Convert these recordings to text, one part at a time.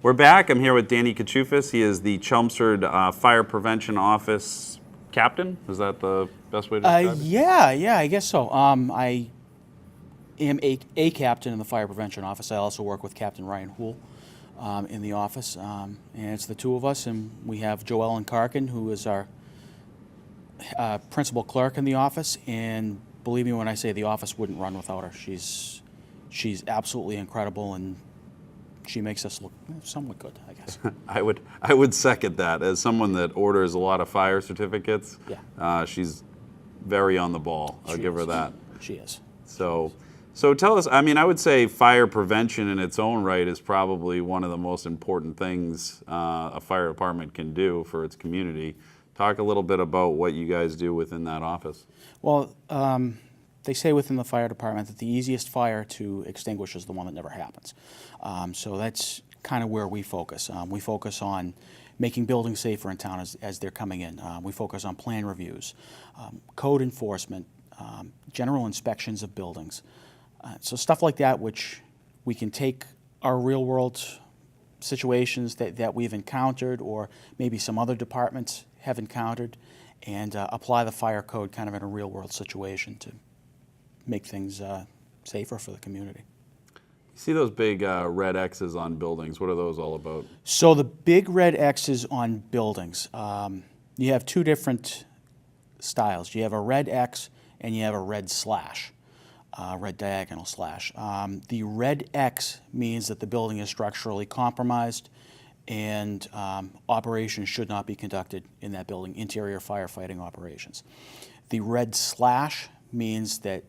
We're back. I'm here with Danny Koutsoufis. He is the Chelmsford Fire Prevention Office captain. Is that the best way to describe it? Yeah, I guess so. I am a captain in the Fire Prevention Office. I also work with Captain Ryan Houle in the office, and it's the two of us, and we have Joellen Karkin, who is our principal clerk in the office, and believe me when I say the office wouldn't run without her. She's absolutely incredible, and she makes us look somewhat good, I guess. I would second that. As someone that orders a lot of fire certificates, she's very on the ball. I'll give her that. She is. So tell us, I mean, I would say fire prevention in its own right is probably one of the most important things a fire department can do for its community. Talk a little bit about what you guys do within that office. Well, they say within the fire department that the easiest fire to extinguish is the one that never happens. So that's kind of where we focus. We focus on making buildings safer in town as they're coming in. We focus on plan reviews, code enforcement, general inspections of buildings. So stuff like that, which we can take our real world situations that we've encountered, or maybe some other departments have encountered, and apply the fire code kind of in a real world situation to make things safer for the community. You see those big red X's on buildings. What are those all about? So the big red X's on buildings, you have two different styles. You have a red X and you have a red slash, red diagonal slash. The red X means that the building is structurally compromised and operations should not be conducted in that building, interior firefighting operations. The red slash means that,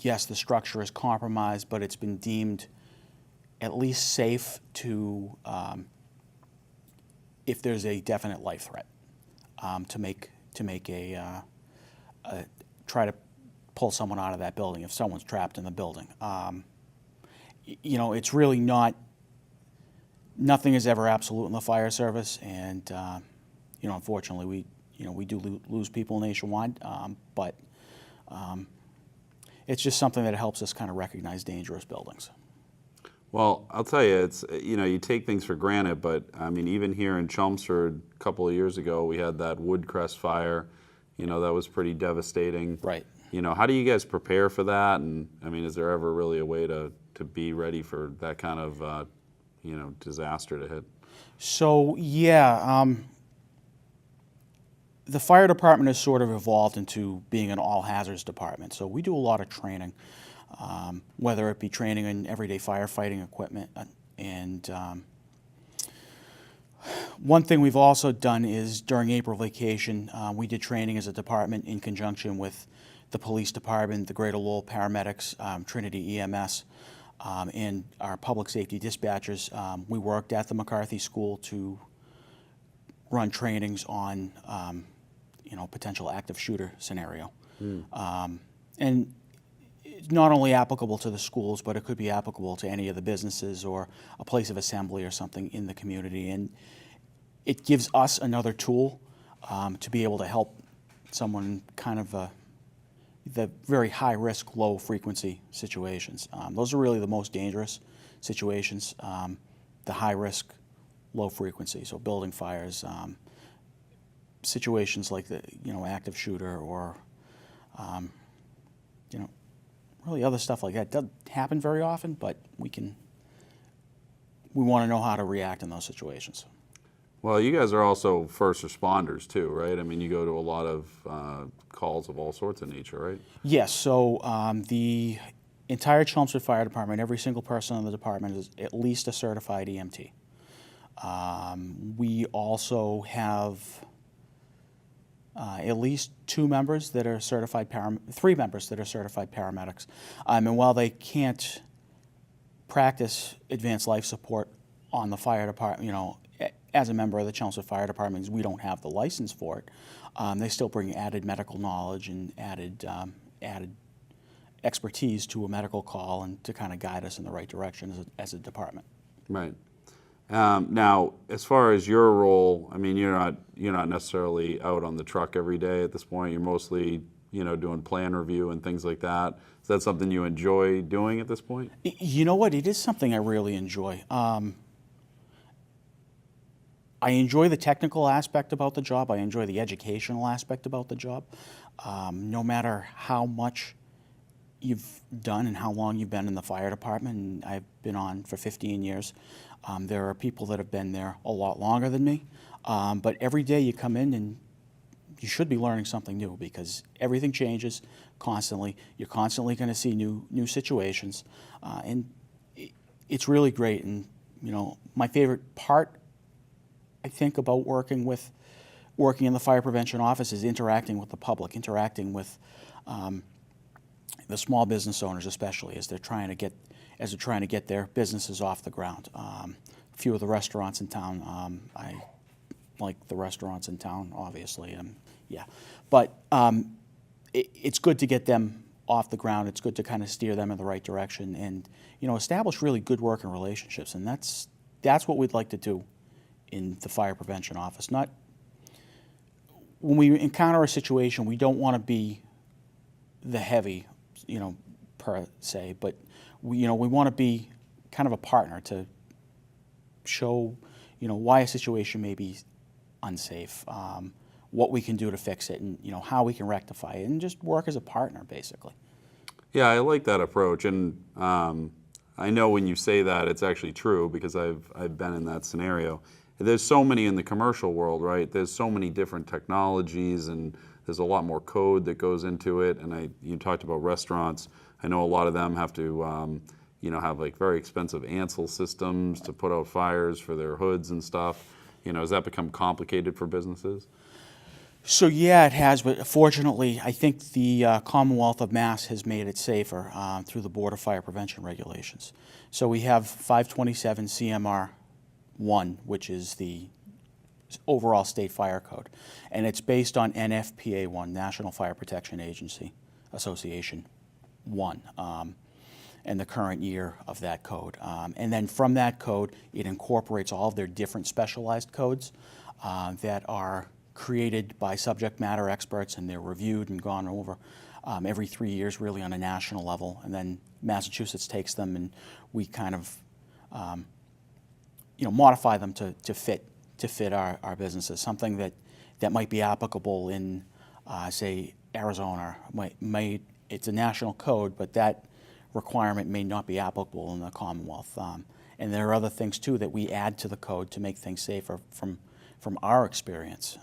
yes, the structure is compromised, but it's been deemed at least safe to, if there's a definite life threat, to make try to pull someone out of that building if someone's trapped in the building. You know, it's really nothing is ever absolute in the fire service, and you know, unfortunately, we do lose people nationwide, but it's just something that helps us kind of recognize dangerous buildings. Well, I'll tell you, it's, you know, you take things for granted, but I mean, even here in Chelmsford a couple of years ago, we had that Woodcrest fire. You know, that was pretty devastating. Right. You know, how do you guys prepare for that? And I mean, is there ever really a way to be ready for that kind of you know, disaster to hit? So yeah, the fire department has sort of evolved into being an all hazards department. So we do a lot of training, whether it be training in everyday firefighting equipment. And one thing we've also done is during April vacation, we did training as a department in conjunction with the police department, the Greater Lowell paramedics, Trinity EMS, and our public safety dispatchers. We worked at the McCarthy School to run trainings on, you know, potential active shooter scenario. And it's not only applicable to the schools, but it could be applicable to any of the businesses or a place of assembly or something in the community. And it gives us another tool to be able to help someone kind of the very high risk, low frequency situations. Those are really the most dangerous situations, the high risk, low frequency. So building fires, situations like the, you know, active shooter, or you know, really other stuff like that. Doesn't happen very often, but we want to know how to react in those situations. Well, you guys are also first responders too, right? I mean, you go to a lot of calls of all sorts of nature, right? Yes, so the entire Chelmsford Fire Department, every single person in the department is at least a certified EMT. We also have at least 2 members that are certified 3 members that are certified paramedics. And while they can't practice advanced life support on the fire department, you know, as a member of the Chelmsford Fire Department, because we don't have the license for it, they still bring added medical knowledge and added expertise to a medical call, and to kind of guide us in the right direction as a department. Right. Now, as far as your role, I mean, you're not necessarily out on the truck every day at this point. You're mostly, you know, doing plan review and things like that. Is that something you enjoy doing at this point? You know what? It is something I really enjoy. I enjoy the technical aspect about the job. I enjoy the educational aspect about the job. No matter how much you've done and how long you've been in the fire department, and I've been on for 15 years, there are people that have been there a lot longer than me. But every day you come in and you should be learning something new because everything changes constantly. You're constantly going to see new situations, and it's really great. And my favorite part, I think, about working in the fire prevention office is interacting with the public, interacting with the small business owners, especially as they're trying to get their businesses off the ground. A few of the restaurants in town, I like the restaurants in town, obviously, but it's good to get them off the ground. It's good to kind of steer them in the right direction and establish really good working relationships, and that's what we'd like to do in the fire prevention office. Not when we encounter a situation, we don't want to be the heavy, per se, but we want to be kind of a partner to show, why a situation may be unsafe, what we can do to fix it, and how we can rectify it, and just work as a partner, basically. Yeah, I like that approach, and I know when you say that, it's actually true because I've been in that scenario. There's so many in the commercial world, right? There's so many different technologies, and there's a lot more code that goes into it. And you talked about restaurants. I know a lot of them have to, have like very expensive Ansel systems to put out fires for their hoods and stuff. Has that become complicated for businesses? So yeah, it has, but fortunately, I think the Commonwealth of Mass has made it safer through the Board of Fire Prevention regulations. So we have 527 CMR 1, which is the overall state fire code, and it's based on NFPA 1, National Fire Protection Agency Association 1, and the current year of that code. And then from that code, it incorporates all of their different specialized codes that are created by subject matter experts, and they're reviewed and gone over every 3 years, really on a national level. And then Massachusetts takes them, and we kind of modify them to fit our businesses. Something that might be applicable in, say, Arizona. It's a national code, but that requirement may not be applicable in the Commonwealth. And there are other things too that we add to the code to make things safer from our experience.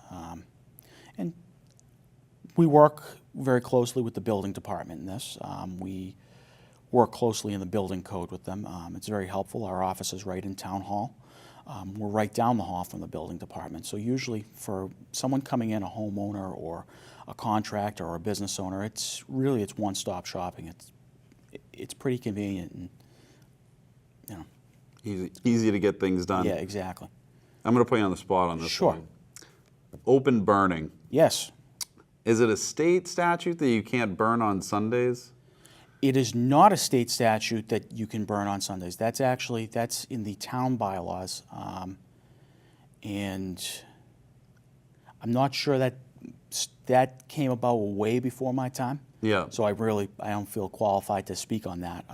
And we work very closely with the building department in this. We work closely in the building code with them. It's very helpful. Our office is right in Town Hall. We're right down the hall from the building department. So usually for someone coming in, a homeowner or a contractor or a business owner, it's one-stop shopping. It's pretty convenient and Easy to get things done. Yeah, exactly. I'm going to put you on the spot on this Sure. one. Open burning. Yes. Is it a state statute that you can't burn on Sundays? It is not a state statute that you can burn on Sundays. That's in the town bylaws. And I'm not sure that came about way before my time. Yeah. So I don't feel qualified to speak on that.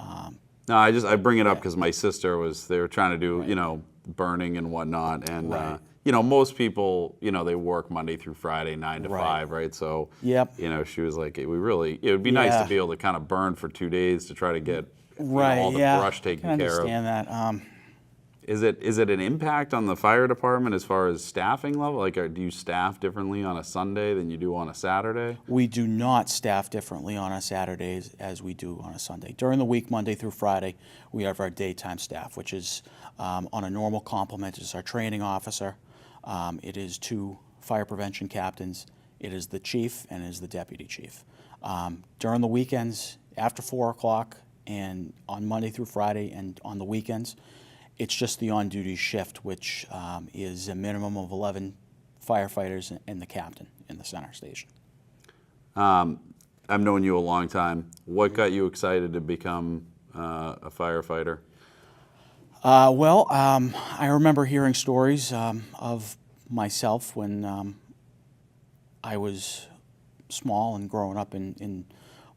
No, I bring it up because my sister they were trying to do, burning and whatnot. And, Right. Most people, they work Monday through Friday, 9 to Right. 5, right? So, Yep. She was like, it would be nice Yeah. to be able to kind of burn for 2 days to try to get Right, all the yeah. brush taken I can care of. understand that. Is it an impact on the fire department as far as staffing level? Like, do you staff differently on a Sunday than you do on a Saturday? We do not staff differently on a Saturdays as we do on a Sunday. During the week, Monday through Friday, we have our daytime staff, which is on a normal complement. It's our training officer. It is 2 fire prevention captains. It is the chief and it is the deputy chief. During the weekends, after 4 o'clock, and on Monday through Friday, and on the weekends, it's just the on-duty shift, which is a minimum of 11 firefighters and the captain in the center station. I've known you a long time. What got you excited to become a firefighter? I remember hearing stories of myself when I was small and growing up in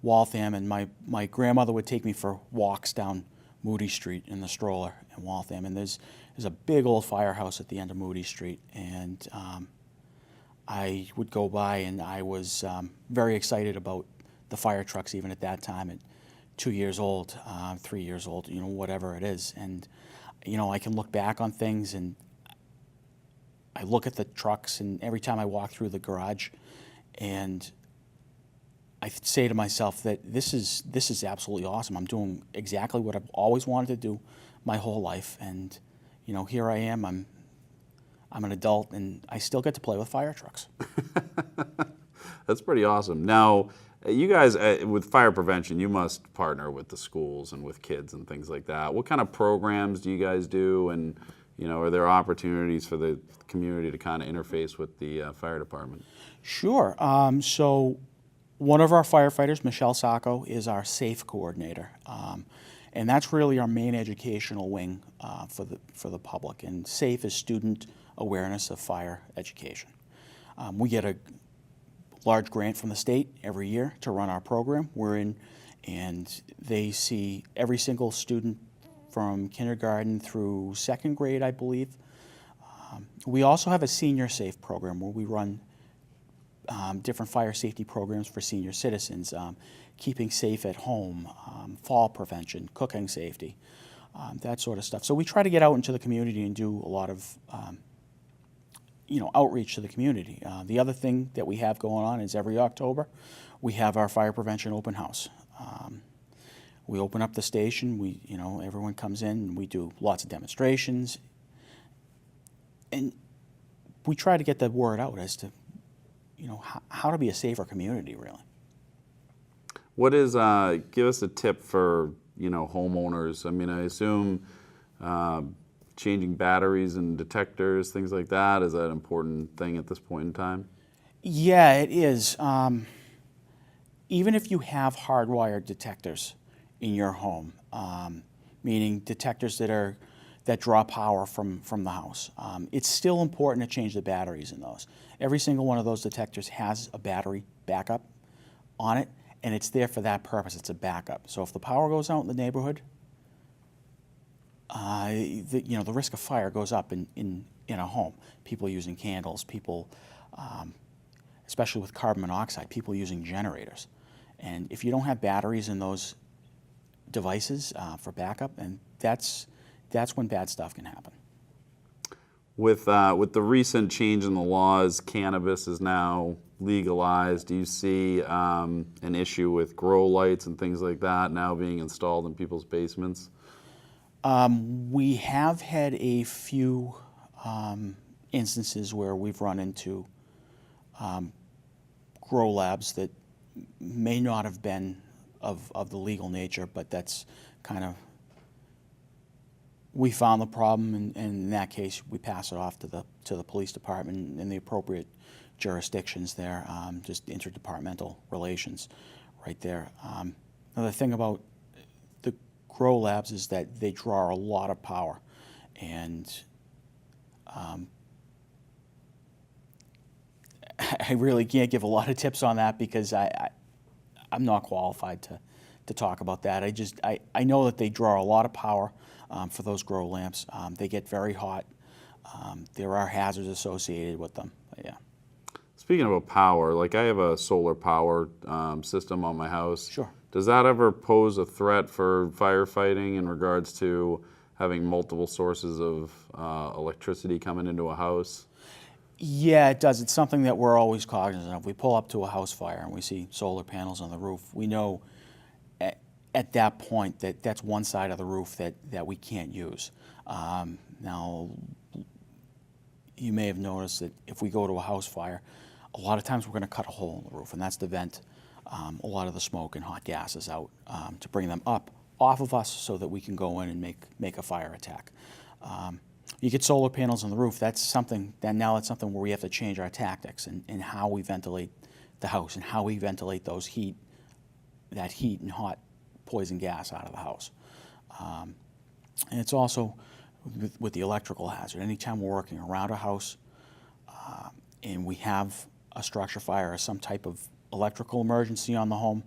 Waltham, and my grandmother would take me for walks down Moody Street in the stroller in Waltham, and there's a big old firehouse at the end of Moody Street, and I would go by, and I was very excited about the fire trucks even at that time at 2 years old, 3 years old, whatever it is. And, I can look back on things, and I look at the trucks, and every time I walk through the garage, and I say to myself that this is absolutely awesome. I'm doing exactly what I've always wanted to do my whole life, and here I am. I'm an adult, and I still get to play with fire trucks. That's pretty awesome. Now, you guys, with fire prevention, you must partner with the schools and with kids and things like that. What kind of programs do you guys do, and are there opportunities for the community to kind of interface with the fire department? Sure. So one of our firefighters, Michelle Sacco, is our SAFE coordinator. And that's really our main educational wing for the public. And SAFE is Student Awareness of Fire Education. We get a large grant from the state every year to run our program. We're in, and they see every single student from kindergarten through second grade, I believe. We also have a senior SAFE program where we run different fire safety programs for senior citizens, keeping safe at home, fall prevention, cooking safety, that sort of stuff. So we try to get out into the community and do a lot of outreach to the community. The other thing that we have going on is every October we have our fire prevention open house. We open up the station. Everyone comes in, and we do lots of demonstrations, and we try to get the word out as to how to be a safer community, really. What is, give us a tip for, homeowners. I mean, I assume changing batteries and detectors, things like that, is that an important thing at this point in time? Yeah, it is. Even if you have hardwired detectors in your home, meaning detectors that draw power from the house, it's still important to change the batteries in those. Every single one of those detectors has a battery backup on it, and it's there for that purpose. It's a backup. So if the power goes out in the neighborhood, the risk of fire goes up in a home. People using candles, people, especially with carbon monoxide, people using generators. And if you don't have batteries in those devices for backup, and that's when bad stuff can happen. With the recent change in the laws, cannabis is now legalized. Do you see an issue with grow lights and things like that now being installed in people's basements? We have had a few instances where we've run into grow labs that may not have been of the legal nature, but that's kind of, we found the problem, and in that case, we pass it off to the police department and the appropriate jurisdictions there, just interdepartmental relations right there. Another thing about the grow labs is that they draw a lot of power, and I really can't give a lot of tips on that because I'm not qualified to talk about that. I know that they draw a lot of power for those grow lamps. They get very hot. There are hazards associated with them. But yeah. Speaking about power, like I have a solar power system on my house. Sure. Does that ever pose a threat for firefighting in regards to having multiple sources of electricity coming into a house? Yeah, it does. It's something that we're always cognizant of. We pull up to a house fire and we see solar panels on the roof. We know at that point that that's one side of the roof that we can't use. Now, you may have noticed that if we go to a house fire, a lot of times we're going to cut a hole in the roof, and that's to vent a lot of the smoke and hot gases out to bring them up off of us so that we can go in and make a fire attack. You get solar panels on the roof, that's something where we have to change our tactics and how we ventilate the house and how we ventilate that heat and hot poison gas out of the house. And it's also with the electrical hazard. Anytime we're working around a house and we have a structure fire or some type of electrical emergency on the home,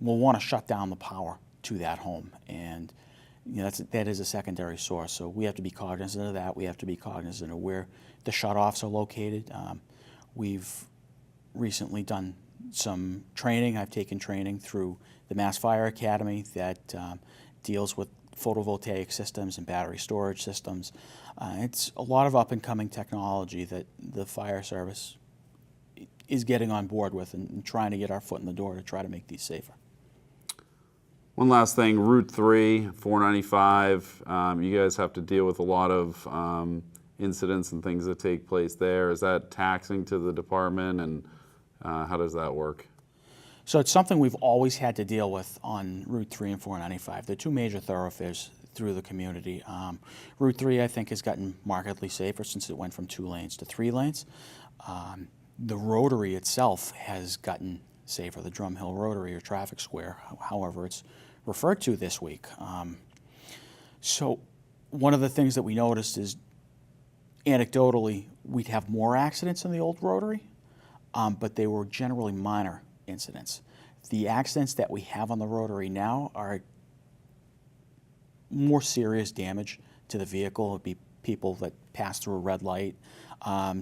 we'll want to shut down the power to that home. And that is a secondary source. So we have to be cognizant of that. We have to be cognizant of where the shutoffs are located. We've recently done some training. I've taken training through the Mass Fire Academy that deals with photovoltaic systems and battery storage systems. It's a lot of up-and-coming technology that the fire service is getting on board with and trying to get our foot in the door to try to make these safer. One last thing, Route 3, 495, you guys have to deal with a lot of incidents and things that take place there. Is that taxing to the department, and how does that work? So it's something we've always had to deal with on Route 3 and 495. They're two major thoroughfares through the community. Route 3, I think, has gotten markedly safer since it went from 2 lanes to 3 lanes. The rotary itself has gotten safer, the Drum Hill Rotary or traffic square, however it's referred to this week. So one of the things that we noticed is, anecdotally, we'd have more accidents in the old rotary, but they were generally minor incidents. The accidents that we have on the rotary now are more serious damage to the vehicle. It would be people that pass through a red light,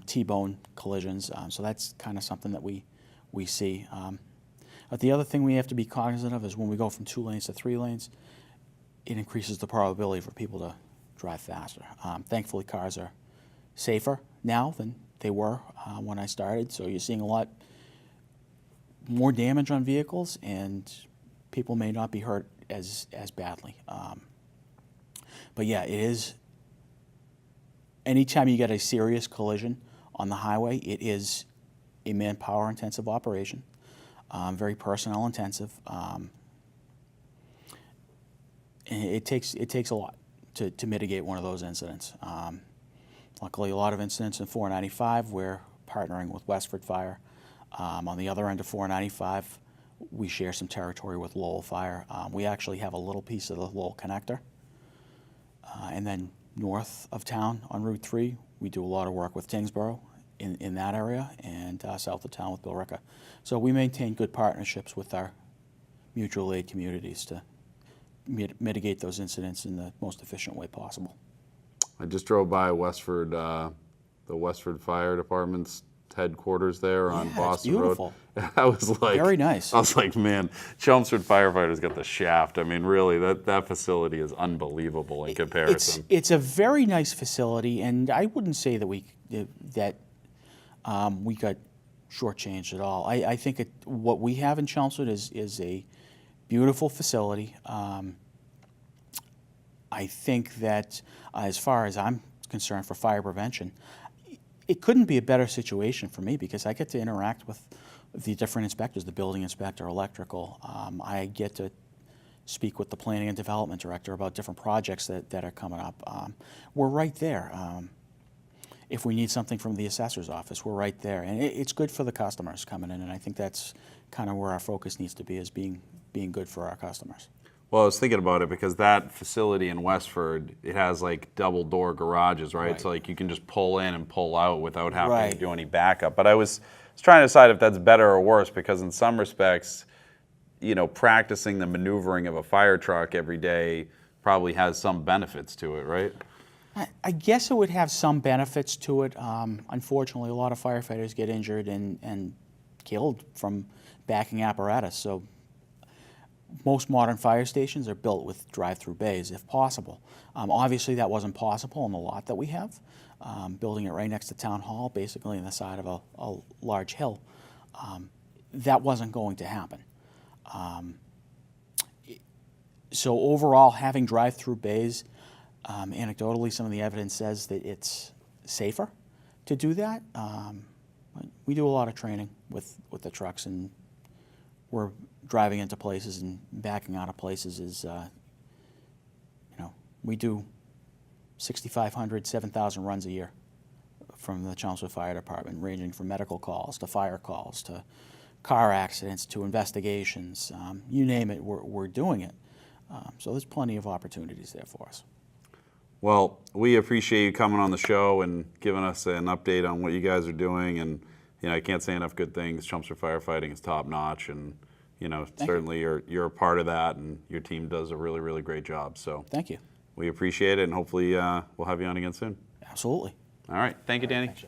T-bone collisions. So that's kind of something that we see. But the other thing we have to be cognizant of is when we go from 2 lanes to 3 lanes, it increases the probability for people to drive faster. Thankfully, cars are safer now than they were when I started, so you're seeing a lot more damage on vehicles, and people may not be hurt as badly. But yeah, it is, anytime you get a serious collision on the highway, it is a manpower intensive operation, very personnel intensive. And it takes a lot to mitigate one of those incidents. Luckily, a lot of incidents in 495, we're partnering with Westford Fire. On the other end of 495, we share some territory with Lowell Fire. We actually have a little piece of the Lowell connector. And then north of town on Route 3, we do a lot of work with Tingsboro in that area, and south of town with Billerica. So we maintain good partnerships with our mutual aid communities to mitigate those incidents in the most efficient way possible. I just drove by Westford, the Westford Fire Department's headquarters there on Boston beautiful. Road. I was like, very nice. I was like, man, Chelmsford firefighters got the shaft. I mean, really, that facility is unbelievable in comparison. It's a very nice facility, and I wouldn't say that we got shortchanged at all. I think what we have in Chelmsford is a beautiful facility. I think that as far as I'm concerned for fire prevention, it couldn't be a better situation for me because I get to interact with the different inspectors, the building inspector, electrical. I get to speak with the planning and development director about different projects that are coming up. We're right there. If we need something from the assessor's office, we're right there. And it's good for the customers coming in, and I think that's kind of where our focus needs to be, is being good for our customers. Well, I was thinking about it because that facility in Westford, it has like double door garages, right? So like you can just pull in and pull out without having to do any backup. But I was trying to decide if that's better or worse, because in some respects, you know, practicing the maneuvering of a fire truck every day probably has some benefits to it, right? I guess it would have some benefits to it. Unfortunately, a lot of firefighters get injured and killed from backing apparatus. So most modern fire stations are built with drive-through bays, if possible. Obviously, that wasn't possible on the lot that we have. Building it right next to Town Hall, basically on the side of a large hill, that wasn't going to happen. So overall, having drive-through bays, anecdotally, some of the evidence says that it's safer to do that. We do a lot of training with the trucks, and we're driving into places and backing out of places is, we do 6,500, 7,000 runs a year from the Chelmsford Fire Department, ranging from medical calls to fire calls to car accidents to investigations. You name it, we're doing it. So there's plenty of opportunities there for us. Well, we appreciate you coming on the show and giving us an update on what you guys are doing. And I can't say enough good things. Chelmsford firefighting is top notch, and you know, you. certainly you're a part of that, and your team does a really, really great job. So Thank you. we appreciate it, and hopefully we'll have you on again soon. Absolutely. All right. Thank you, Danny. Thanks, Joe.